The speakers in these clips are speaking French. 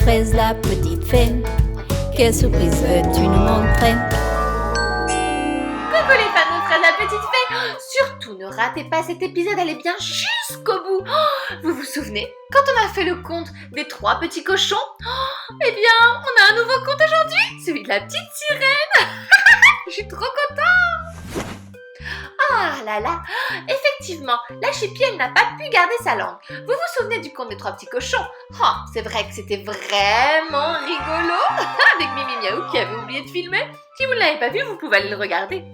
fraise, la petite fée. Quelle surprise veux-tu nous montrer? Coucou les fans de Fred la petite fée. Surtout ne ratez pas cet épisode, allez bien jusqu'au bout. Vous vous souvenez quand on a fait le conte des 3 petits cochons? Eh bien, on a un nouveau conte aujourd'hui, celui de la petite sirène. Je suis trop contente. Ah là là, effectivement, la chipie, elle n'a pas pu garder sa langue. Vous vous souvenez du conte des 3 petits cochons? Oh, c'est vrai que c'était vraiment rigolo avec Mimi Miaou qui avait oublié de filmer. Si vous ne l'avez pas vu, vous pouvez aller le regarder.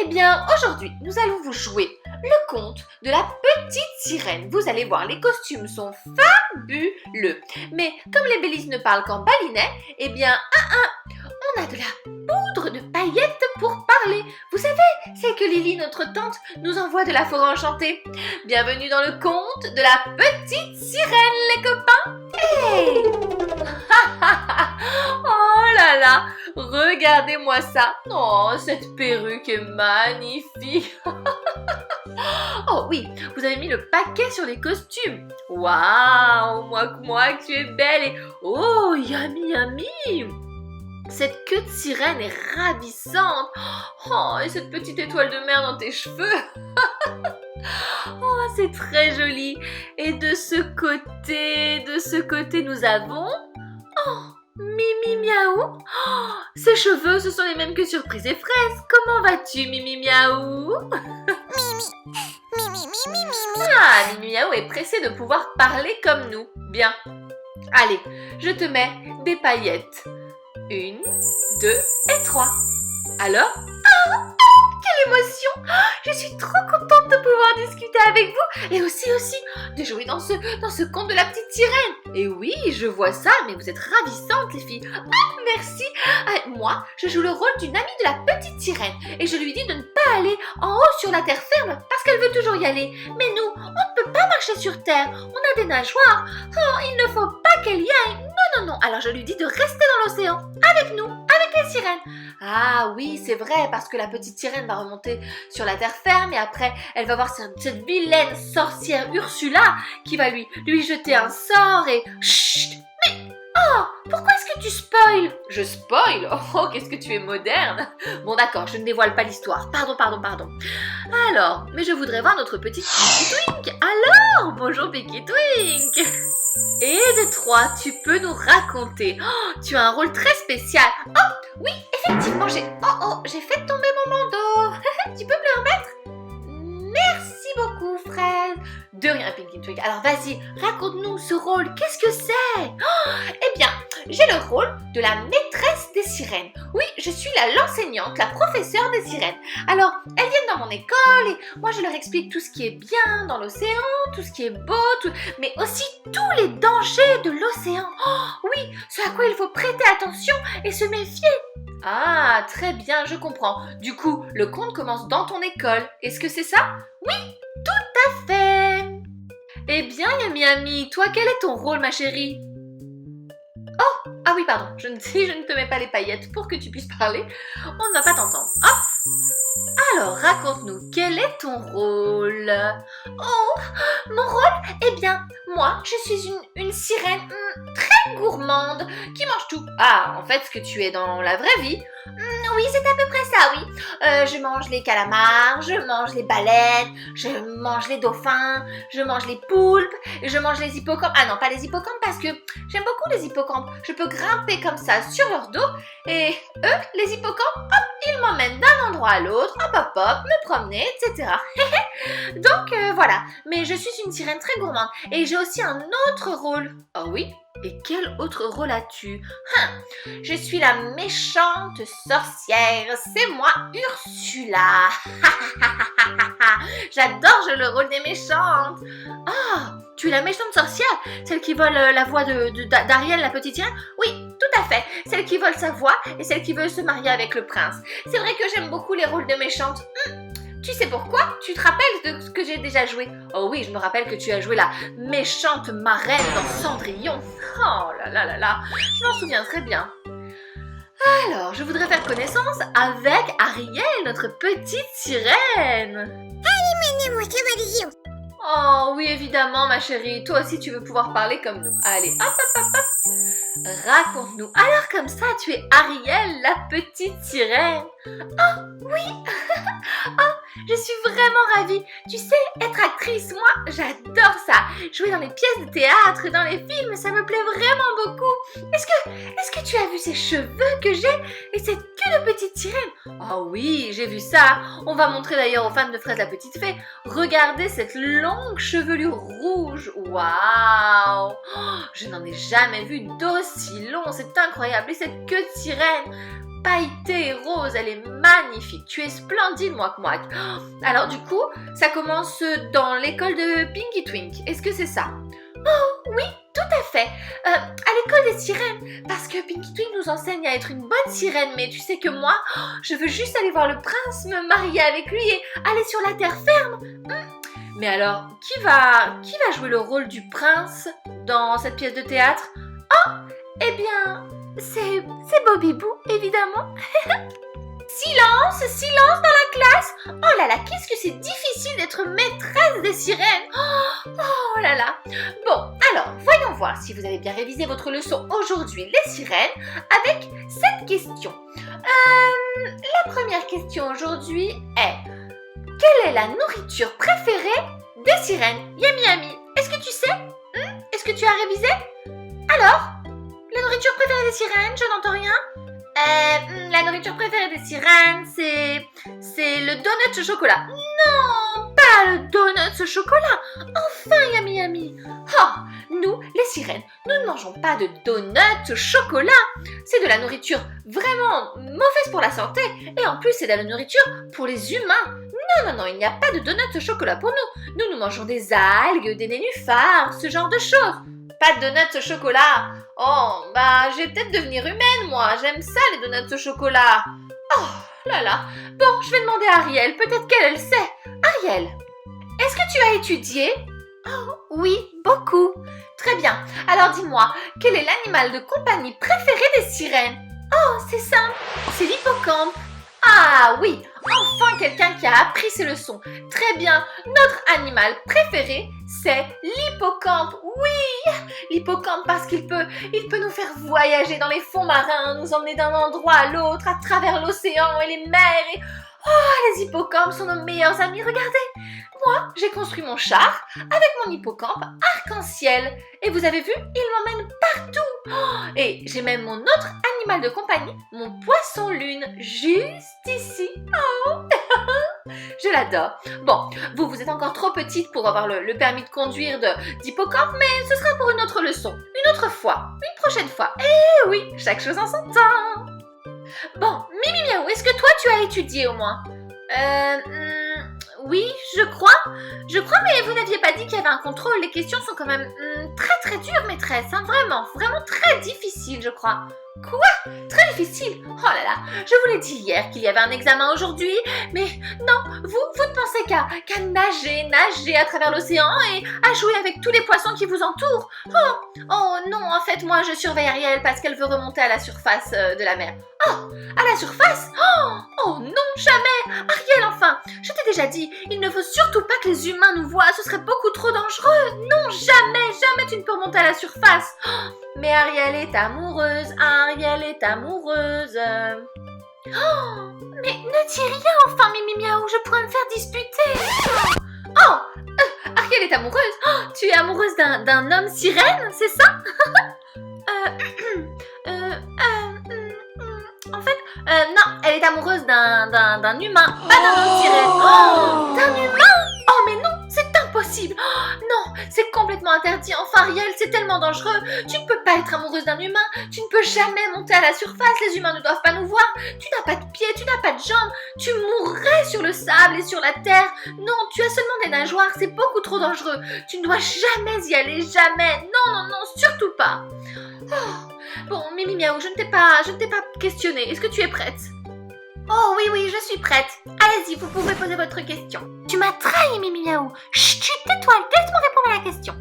Eh bien, aujourd'hui, nous allons vous jouer le conte de la petite sirène. Vous allez voir, les costumes sont fabuleux. Mais comme les Bélises ne parlent qu'en balinais, eh bien, on a de la poudre de paillettes pour parler. Vous savez, celle que Lily, notre tante, nous envoie de la forêt enchantée. Bienvenue dans le conte de la petite sirène, les copains. Hey oh là là, regardez-moi ça. Oh, cette perruque est magnifique. Oh oui, vous avez mis le paquet sur les costumes. Waouh, moi, que tu es belle et... Oh, yummy. Cette queue de sirène est ravissante. Oh, et cette petite étoile de mer dans tes cheveux. Oh, c'est très joli. Et de ce côté, nous avons... Oh, Mimi Miaou. Oh, ses cheveux, ce sont les mêmes que Surprise et Fraise. Comment vas-tu, Mimi Miaou? Ah, Mimi Miaou est pressée de pouvoir parler comme nous. Bien. Allez, je te mets des paillettes. 1, 2 et 3. Alors? Quelle émotion! Je suis trop contente de pouvoir discuter avec vous et aussi de jouer dans ce conte de la petite sirène. Et oui, je vois ça, mais vous êtes ravissantes les filles. Ah, merci! Moi, je joue le rôle d'une amie de la petite sirène et je lui dis de ne pas aller en haut sur la terre ferme parce qu'elle veut toujours y aller. Mais nous, on ne peut pas marcher sur terre. On a des nageoires. Oh, il ne faut pas qu'elle y aille. Non. Alors je lui dis de rester dans l'océan avec nous, avec les sirènes. Ah oui, c'est vrai, parce que la petite sirène va remonter sur la terre ferme et après, elle va voir cette vilaine sorcière Ursula qui va lui jeter un sort et... Chut! Mais... Oh! Pourquoi est-ce que tu spoil? Je spoil? Oh, qu'est-ce que tu es moderne! Bon d'accord, je ne dévoile pas l'histoire. Pardon. Alors, mais je voudrais voir notre petite Pinky Twink. Alors, bonjour Pinky Twink! Et de 3, tu peux nous raconter. Oh, tu as un rôle très spécial. Oh, oui, effectivement, j'ai fait tomber mon bandeau. Tu peux me le remettre? Merci beaucoup, Fred. De rien, Pinky Twink. Alors, vas-y, raconte-nous ce rôle. Qu'est-ce que c'est? Oh, eh bien, j'ai le rôle de la maîtresse des sirènes. Oui, je suis l'enseignante, la professeure des sirènes. Alors, elles viennent dans mon école et moi, je leur explique tout ce qui est bien dans l'océan, tout ce qui est beau, mais aussi tous les dangers de l'océan. Oh, oui, ce à quoi il faut prêter attention et se méfier. Ah, très bien, je comprends. Du coup, le conte commence dans ton école. Est-ce que c'est ça? Oui, tout à fait. Eh bien, Yami, toi, quel est ton rôle, ma chérie? Oh, ah oui, pardon, je ne te mets pas les paillettes pour que tu puisses parler. On ne va pas t'entendre. Hop. Alors, raconte-nous, quel est ton rôle? Oh, mon rôle? Eh bien, moi, je suis une sirène très gourmande qui mange tout. Ah, en fait, ce que tu es dans la vraie vie? Oui, c'est à peu près ça, oui. Je mange les calamars, je mange les baleines, je mange les dauphins, je mange les poulpes, je mange les hippocampes. Ah non, pas les hippocampes parce que j'aime beaucoup les hippocampes. Je peux grimper comme ça sur leur dos et eux, les hippocampes, hop, ils m'emmènent d'un endroit à l'autre, hop, me promener, etc. Donc voilà, mais je suis une sirène très gourmande et j'ai aussi un autre rôle. Oh oui? Et quel autre rôle as-tu? Je suis la méchante sorcière, c'est moi Ursula. J'adore jouer le rôle des méchantes. Ah, tu es la méchante sorcière? Celle qui vole la voix d'Ariel, la petite sirène? Oui, tout à fait. Celle qui vole sa voix et celle qui veut se marier avec le prince. C'est vrai que j'aime beaucoup les rôles de méchante. Tu sais pourquoi? Tu te rappelles de ce que j'ai déjà joué? Oh oui, je me rappelle que tu as joué la méchante marraine dans Cendrillon. Oh là, je m'en souviens très bien. Alors, je voudrais faire connaissance avec Ariel, notre petite sirène. Oh oui, évidemment, ma chérie. Toi aussi, tu veux pouvoir parler comme nous. Allez, hop. Raconte-nous. Alors comme ça, tu es Ariel, la petite sirène. Oh, oui. Oh, je suis vraiment ravie. Tu sais, être actrice, moi, j'adore ça. Jouer dans les pièces de théâtre, dans les films, ça me plaît vraiment beaucoup. Est-ce que tu as vu ces cheveux que j'ai et cette queue de petite sirène? Oh oui, j'ai vu ça. On va montrer d'ailleurs aux fans de Fraise la petite fée. Regardez cette longue chevelure rouge. Waouh! Oh, je n'en ai jamais vu d'aussi long. C'est incroyable. Et cette queue de sirène pailletée et rose, elle est magnifique. Tu es splendide, Mouak Mouak. Alors du coup, ça commence dans l'école de Pinky Twink. Est-ce que c'est ça? Oh oui, tout à fait. À l'école des sirènes. Parce que Pinky Twink nous enseigne à être une bonne sirène. Mais tu sais que moi, je veux juste aller voir le prince, me marier avec lui et aller sur la terre ferme. Mais alors, qui va jouer le rôle du prince dans cette pièce de théâtre? Oh, eh bien, c'est Bobby Boo, évidemment. Silence dans la classe. Oh là là, qu'est-ce que c'est difficile d'être maîtresse des sirènes. Oh là là. Bon, alors, voyons voir si vous avez bien révisé votre leçon aujourd'hui, les sirènes, avec cette question. La première question aujourd'hui est: quelle est la nourriture préférée des sirènes? Yami Yami, est-ce que tu sais? Est-ce que tu as révisé? Alors, la nourriture préférée des sirènes, je n'entends rien. La nourriture préférée des sirènes, c'est le donut au chocolat. Non, pas le donut au chocolat. Enfin, Yami Yami. Oh, nous, les sirènes, nous ne mangeons pas de donut au chocolat. C'est de la nourriture vraiment mauvaise pour la santé. Et en plus, c'est de la nourriture pour les humains. Non, il n'y a pas de donut au chocolat pour nous. Nous mangeons des algues, des nénuphars, ce genre de choses. Pas de donuts au chocolat. Oh, bah, je vais peut-être devenir humaine, moi. J'aime ça, les donuts au chocolat. Oh là là. Bon, je vais demander à Ariel. Peut-être qu'elle sait. Ariel, est-ce que tu as étudié? Oh, oui, beaucoup. Très bien. Alors dis-moi, quel est l'animal de compagnie préféré des sirènes? Oh, c'est simple. C'est l'hippocampe. Ah oui, enfin quelqu'un qui a appris ses leçons. Très bien, notre animal préféré, c'est l'hippocampe. Oui, l'hippocampe parce qu'il peut nous faire voyager dans les fonds marins, nous emmener d'un endroit à l'autre, à travers l'océan et les mers. Et... oh, les hippocampes sont nos meilleurs amis, regardez. Moi, j'ai construit mon char avec mon hippocampe arc-en-ciel. Et vous avez vu, il m'emmène partout. Oh, et j'ai même mon autre animal de compagnie, mon poisson-lune, juste ici. Oh, je l'adore. Bon, vous êtes encore trop petite pour avoir le permis de conduire d'hippocampe, mais ce sera pour une autre leçon, une autre fois, une prochaine fois. Eh oui, chaque chose en son temps. Bon, Mimi Miaou, est-ce que toi tu as étudié au moins? Oui, je crois, mais vous n'aviez pas dit qu'il y avait un contrôle. Les questions sont quand même très dures, maîtresse, hein, vraiment très difficiles, je crois. Quoi? Très difficile? Oh là là, je vous l'ai dit hier qu'il y avait un examen aujourd'hui, mais non, vous ne pensez qu'à nager à travers l'océan et à jouer avec tous les poissons qui vous entourent. Oh non, en fait, moi je surveille Ariel parce qu'elle veut remonter à la surface de la mer. Oh, à la surface? Oh non, jamais! Ariel, enfin, je t'ai déjà dit, il ne faut surtout pas que les humains nous voient, ce serait beaucoup trop dangereux. Non, jamais tu ne peux remonter à la surface. Mais Ariel est amoureuse. Mais ne dis rien, enfin, Mimi Miaou, je pourrais me faire disputer. Ariel est amoureuse. Tu es amoureuse d'un homme sirène, c'est ça? En fait, non, elle est amoureuse d'un humain, pas d'un homme sirène. D'un humain? Oh mais non, c'est impossible. Non, c'est complètement interdit. Enfin, Ariel, c'est tellement dangereux. Tu ne peux pas être amoureuse d'un humain. Tu ne peux jamais monter à la surface. Les humains ne doivent pas nous voir. Tu n'as pas de pieds, tu n'as pas de jambes. Tu mourrais sur le sable et sur la terre. Non, tu as seulement des nageoires. C'est beaucoup trop dangereux. Tu ne dois jamais y aller, jamais. Non, surtout pas. Bon, Mimi Miaou, je ne t'ai pas questionné. Est-ce que tu es prête? Oh oui, je suis prête. Allez-y, vous pouvez poser votre question. Tu m'as trahi, Mimi Miaou. Chut, tais-toi, laisse-moi répondre à la question.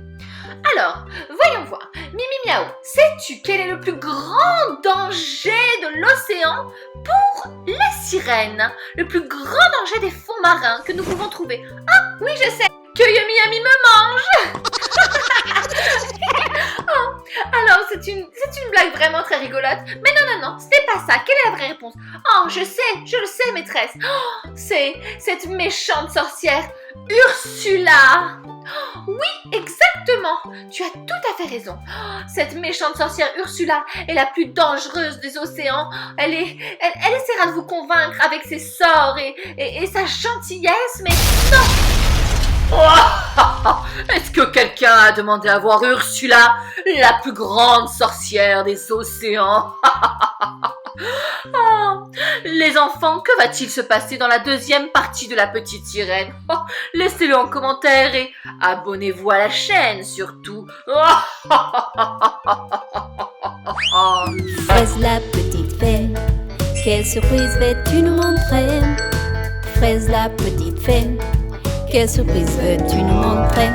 Alors, voyons voir. Mimi Miaou, sais-tu quel est le plus grand danger de l'océan pour les sirènes? Le plus grand danger des fonds marins que nous pouvons trouver. Ah, oui, je sais. Que Yumi Yami me mange. Alors, c'est une blague vraiment très rigolote. Mais non, ce n'est pas ça. Quelle est la vraie réponse? Oh, je le sais, maîtresse. Oh, c'est cette méchante sorcière, Ursula. Oh, oui, exactement. Tu as tout à fait raison. Oh, cette méchante sorcière Ursula est la plus dangereuse des océans. Elle essaiera de vous convaincre avec ses sorts et sa gentillesse, mais non. Oh, est-ce que quelqu'un a demandé à voir Ursula, la plus grande sorcière des océans? Oh, les enfants, que va-t-il se passer dans la deuxième partie de La Petite Sirène? Oh, laissez-le en commentaire et abonnez-vous à la chaîne surtout. Fraise la petite fée, quelle surprise vas-tu nous montrer? Fraise la petite fée, quelle surprise veux-tu nous montrer?